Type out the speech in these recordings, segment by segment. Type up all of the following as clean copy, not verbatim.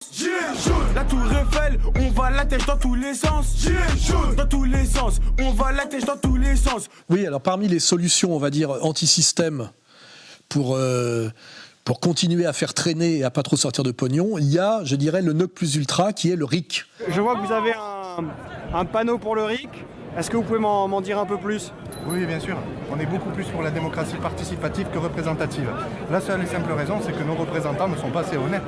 Gilets jaunes. La tour Eiffel, on va la tête dans tous les sens. Gilets jaunes. Dans tous les sens, on va la tête dans tous les sens. Oui, alors parmi les solutions, on va dire, anti-système pour continuer à faire traîner et à pas trop sortir de pognon, il y a, je dirais, le NOC plus ultra qui est le RIC. Je vois que vous avez un panneau pour le RIC. Est-ce que vous pouvez m'en dire un peu plus ? Oui, bien sûr. On est beaucoup plus pour la démocratie participative que représentative. La seule et simple raison, c'est que nos représentants ne sont pas assez honnêtes.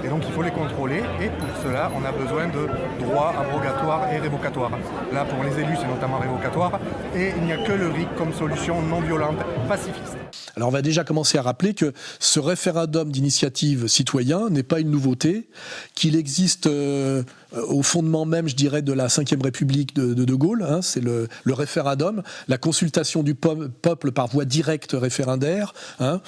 Et donc il faut les contrôler. Et pour cela, on a besoin de droits abrogatoires et révocatoires. Là, pour les élus, c'est notamment révocatoire. Et il n'y a que le RIC comme solution non violente, pacifiste. Alors on va déjà commencer à rappeler que ce référendum d'initiative citoyen n'est pas une nouveauté, qu'il existe au fondement même, je dirais, de la Ve République de Gaulle, hein, c'est le référendum, la consultation du peuple par voie directe référendaire, hein,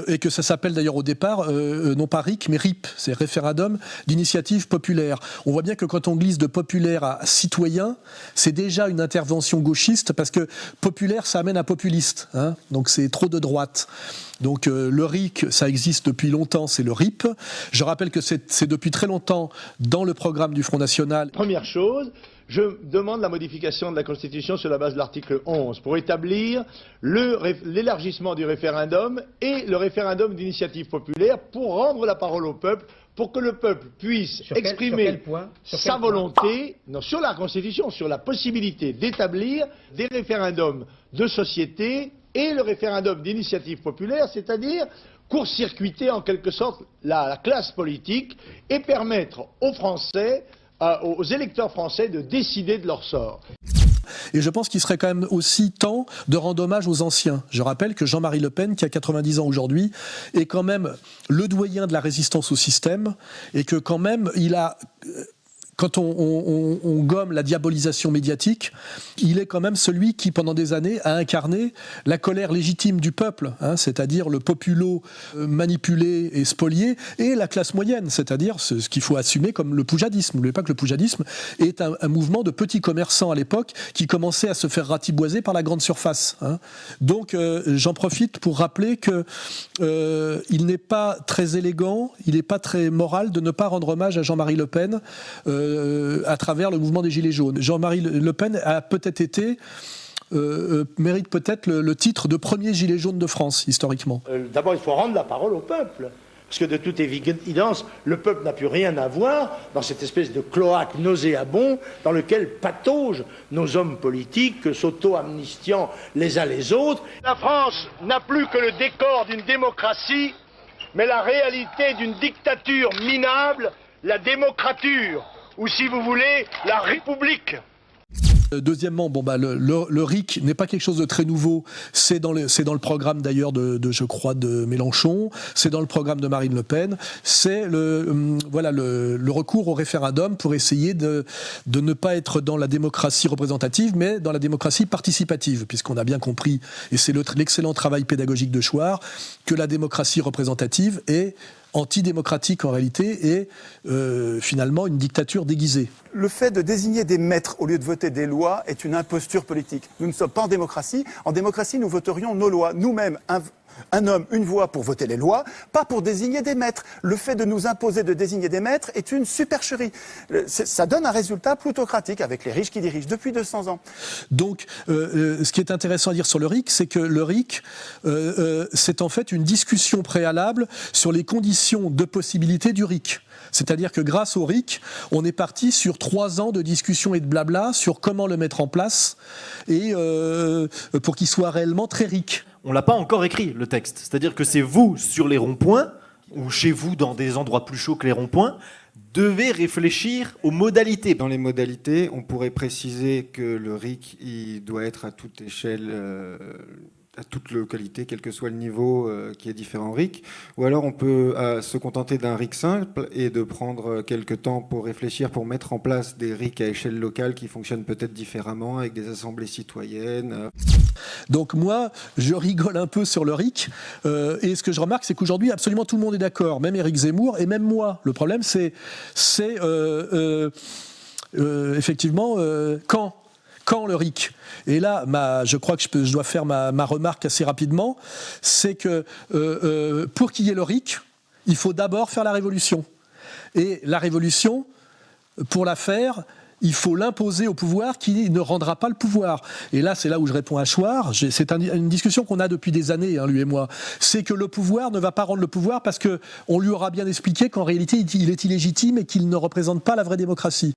et que ça s'appelle d'ailleurs au départ, non pas RIC, mais RIP, c'est référendum d'initiative populaire. On voit bien que quand on glisse de populaire à citoyen, c'est déjà une intervention gauchiste, parce que populaire, ça amène à populiste, hein, donc c'est trop de droite. Donc le RIC, ça existe depuis longtemps, c'est le RIP. Je rappelle que c'est depuis très longtemps dans le programme du Front National. Première chose, je demande la modification de la Constitution sur la base de l'article 11 pour établir l'élargissement du référendum et le référendum d'initiative populaire pour rendre la parole au peuple, pour que le peuple puisse exprimer sa volonté, non, sur la Constitution, sur la possibilité d'établir des référendums de société et le référendum d'initiative populaire, c'est-à-dire court-circuiter en quelque sorte la classe politique et permettre aux Français, aux électeurs français de décider de leur sort. Et je pense qu'il serait quand même aussi temps de rendre hommage aux anciens. Je rappelle que Jean-Marie Le Pen, qui a 90 ans aujourd'hui, est quand même le doyen de la résistance au système, et que quand même il a... Quand on gomme la diabolisation médiatique, il est quand même celui qui, pendant des années, a incarné la colère légitime du peuple, hein, c'est-à-dire le populo manipulé et spolié, et la classe moyenne, c'est-à-dire ce qu'il faut assumer comme le poujadisme. N'oubliez pas que le poujadisme est un mouvement de petits commerçants à l'époque qui commençait à se faire ratiboiser par la grande surface. Hein. Donc j'en profite pour rappeler que il n'est pas très élégant, il n'est pas très moral de ne pas rendre hommage à Jean-Marie Le Pen à travers le mouvement des Gilets jaunes. Jean-Marie Le Pen a peut-être été, mérite peut-être le titre de premier Gilet jaune de France, historiquement. D'abord, il faut rendre la parole au peuple. Parce que de toute évidence, le peuple n'a plus rien à voir dans cette espèce de cloaque nauséabond dans lequel pataugent nos hommes politiques, s'auto-amnistiant les uns les autres. La France n'a plus que le décor d'une démocratie, mais la réalité d'une dictature minable, la démocrature. Ou si vous voulez, la République. Deuxièmement, le RIC n'est pas quelque chose de très nouveau. C'est dans le programme d'ailleurs je crois, de Mélenchon. C'est dans le programme de Marine Le Pen. C'est le recours au référendum pour essayer de ne pas être dans la démocratie représentative, mais dans la démocratie participative, puisqu'on a bien compris, et c'est l'excellent travail pédagogique de Chouard, que la démocratie représentative est antidémocratique en réalité et finalement une dictature déguisée. Le fait de désigner des maîtres au lieu de voter des lois est une imposture politique. Nous ne sommes pas en démocratie. En démocratie, nous voterions nos lois. Nous-mêmes, un homme, une voix pour voter les lois, pas pour désigner des maîtres. Le fait de nous imposer de désigner des maîtres est une supercherie. Ça donne un résultat plutocratique avec les riches qui dirigent depuis 200 ans. Donc, ce qui est intéressant à dire sur le RIC, c'est que le RIC, c'est en fait une discussion préalable sur les conditions de possibilité du RIC. C'est-à-dire que grâce au RIC, on est parti sur 3 ans de discussion et de blabla sur comment le mettre en place et pour qu'il soit réellement très RIC. On ne l'a pas encore écrit, le texte. C'est-à-dire que c'est vous, sur les ronds-points, ou chez vous, dans des endroits plus chauds que les ronds-points, devez réfléchir aux modalités. Dans les modalités, on pourrait préciser que le RIC, il doit être à toute échelle, à toute localité, quel que soit le niveau qui est différent RIC. Ou alors on peut se contenter d'un RIC simple et de prendre quelques temps pour réfléchir, pour mettre en place des RIC à échelle locale qui fonctionnent peut-être différemment, avec des assemblées citoyennes. Donc moi, je rigole un peu sur le RIC, et ce que je remarque, c'est qu'aujourd'hui, absolument tout le monde est d'accord, même Éric Zemmour, et même moi. Le problème, c'est effectivement, quand le RIC. Et là, je crois que je dois faire ma remarque assez rapidement, c'est que pour qu'il y ait le RIC, il faut d'abord faire la révolution. Et la révolution, pour la faire, il faut l'imposer au pouvoir qui ne rendra pas le pouvoir. Et là, c'est là où je réponds à Chouard. C'est une discussion qu'on a depuis des années, lui et moi. C'est que le pouvoir ne va pas rendre le pouvoir parce qu'on lui aura bien expliqué qu'en réalité, il est illégitime et qu'il ne représente pas la vraie démocratie.